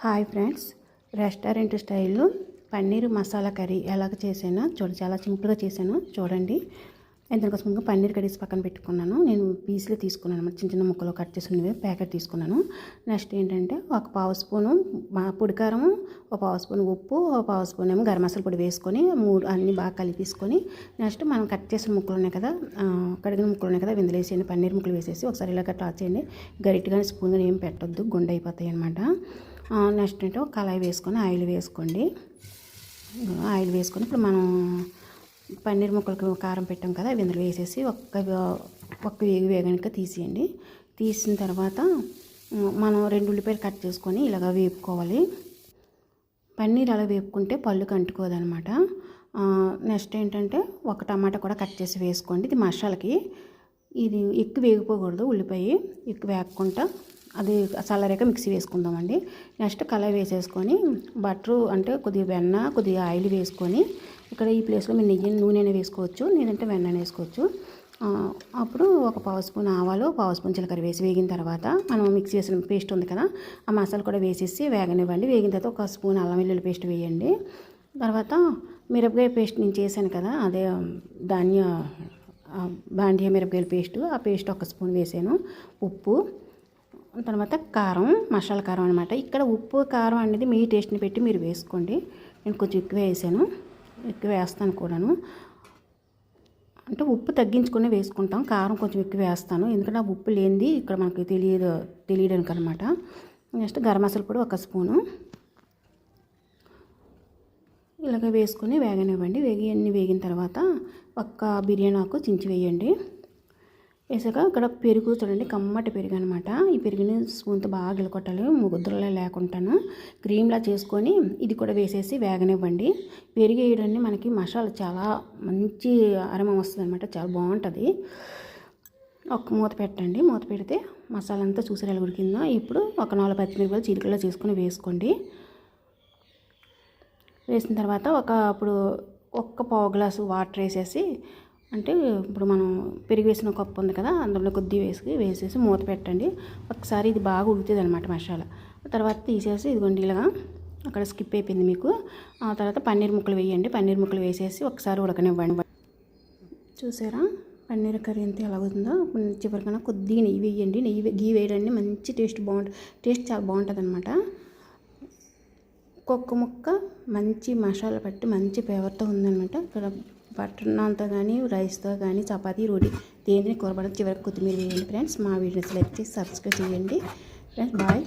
Hi friends, restaurant స్టైల్లో paneer masala curry ఎలాగ చేసానో చాలా సింపుల్గా చేశాను చూడండి. ఇందుకోసం ముందుగా పన్నీర్ కర్రీస్ పక్కన పెట్టుకున్నాను. నేను పీసులు తీసుకున్నాను అనమాట, చిన్న చిన్న ముక్కలు కట్ చేసినవి ప్యాకెట్ తీసుకున్నాను. నెక్స్ట్ ఏంటంటే ఒక పావు స్పూను పొడి కారం, ఒక పావు స్పూన్ ఉప్పు, ఒక పావు స్పూన్ ఏమో గరం మసాలా పొడి వేసుకొని అన్నీ బాగా కలిపేసుకొని నెక్స్ట్ మనం కట్ చేసిన ముక్కలు ఉన్నాయి కదా, కడిగిన ముక్కలు ఉన్నాయి కదా, ఇందులో వేసేయండి. పన్నీర్ ముక్కలు వేసేసి ఒకసారి ఇలా టాస్ చేయండి. గరిటగా స్పూన్ ఏం పెట్టొద్దు, గుండె అయిపోతాయి అనమాట. నెక్స్ట్ అంటే ఒక కళాయి వేసుకొని ఆయిల్ వేసుకోండి. ఆయిల్ వేసుకొని ఇప్పుడు మనం పన్నీర్ ముక్కలకి కారం పెట్టాం కదా, అవి ఇందులో వేసేసి ఒక్క వేగనిక తీసేయండి. తీసిన తర్వాత మనం 2 ఉల్లిపాయలు కట్ చేసుకొని ఇలాగ వేపుకోవాలి. పన్నీర్ అలా వేపుకుంటే పళ్ళుకి అంటుకోదనమాట. నెక్స్ట్ ఏంటంటే ఒక టమాటా కూడా కట్ చేసి వేసుకోండి. ఇది మసాలాకి. ఇది ఎక్కువ వేగిపోకూడదు, ఉల్లిపాయ ఎక్కువ వేగకుండా అది చల్లారాక మిక్సీ వేసుకుందామండి. నెక్స్ట్ కళాయి వేసేసుకొని బటరు అంటే కొద్దిగా వెన్న, కొద్దిగా ఆయిల్ వేసుకొని ఇక్కడ ఈ ప్లేస్లో మీరు నూనె వేసుకోవచ్చు, లేదంటే వెన్న వేసుకోవచ్చు. అప్పుడు ఒక పావు స్పూన్ ఆవాలు, పావు స్పూన్ జీలకర్ర వేసి వేగిన తర్వాత మనం మిక్సీ చేసిన పేస్ట్ ఉంది కదా, ఆ మసాలా కూడా వేసేసి వేగనివ్వండి. వేగిన తర్వాత ఒక స్పూన్ అల్లం వెల్లుల్లి పేస్ట్ వేయండి. తర్వాత మిరపకాయ పేస్ట్ నేను చేశాను కదా, అదే బాండియా మిరపకాయల పేస్ట్, ఆ పేస్ట్ ఒక స్పూన్ వేసాను. ఉప్పు, తర్వాత కారం, మసాలా కారం అనమాట. ఇక్కడ ఉప్పు కారం అనేది మీ టేస్ట్ని పెట్టి మీరు వేసుకోండి. నేను కొంచెం ఎక్కువ వేసాను, ఎక్కువ వేస్తాను కూడాను. అంటే ఉప్పు తగ్గించుకునే వేసుకుంటాం, కారం కొంచెం ఎక్కువ వేస్తాను, ఎందుకంటే ఆ ఉప్పు లేనిది ఇక్కడ మనకి తెలియడానికి అనమాట. నెక్స్ట్ గరం మసాలా పొడి ఒక స్పూను ఇలాగ వేసుకొని వేగనివ్వండి. వేగిన తర్వాత ఒక్క బిర్యానీ ఆకు చించి వేయండి. వేసాక ఇక్కడ పెరుగు చూడండి, కమ్మటి పెరుగు అనమాట. ఈ పెరుగుని స్పూన్తో బాగా గిలకొట్టాలి, ముద్రలో లేకుండాను క్రీమ్లా చేసుకొని ఇది కూడా వేసేసి వేగనివ్వండి. పెరుగు వేయడాన్ని మనకి మసాలా చాలా మంచి అరమ వస్తుంది అనమాట, చాలా బాగుంటుంది. ఒక మూత పెట్టండి. మూత పెడితే మసాలా అంతా చూసారు ఎలా ఉడికిందో. ఇప్పుడు ఒక 4 పచ్చిమిరపకాయలు చీలికల్లో చేసుకొని వేసుకోండి. వేసిన తర్వాత అప్పుడు ఒక్క పావు గ్లాసు వాటర్ వేసేసి, అంటే ఇప్పుడు మనం పెరుగు వేసిన కప్పు ఉంది కదా, అందులో కొద్దిగా వేసేసి మూత పెట్టండి. ఒకసారి ఇది బాగా ఉడుకుతుంది అనమాట మసాలా. తర్వాత తీసేసి ఇదిగోండి ఇలాగా అక్కడ స్కిప్ అయిపోయింది మీకు. ఆ తర్వాత పన్నీర్ ముక్కలు వేయండి. పన్నీర్ ముక్కలు వేసేసి ఒకసారి ఉడకనివ్వండి. చూసారా పన్నీర్ కర్రీ ఎంత ఎలాగుందో. చివరికన్నా కొద్దిగా నెయ్యి వేయండి. గీ వేయడానికి మంచి టేస్ట్ చాలా బాగుంటుంది అనమాట. ఒక్కొక్క ముక్క మంచి మసాలా పట్టి మంచి ఫ్లేవర్తో ఉందన్నమాట. ఇక్కడ బటర్ నాన్తో కానీ, రైస్తో కానీ, చపాతీ, రోటీ దేనిని కూరబడి చివరికి కొత్తిమీర వేయండి. ఫ్రెండ్స్, మా వీడియోస్ లైక్ చేసి సబ్స్క్రైబ్ చేయండి. Friends, bye.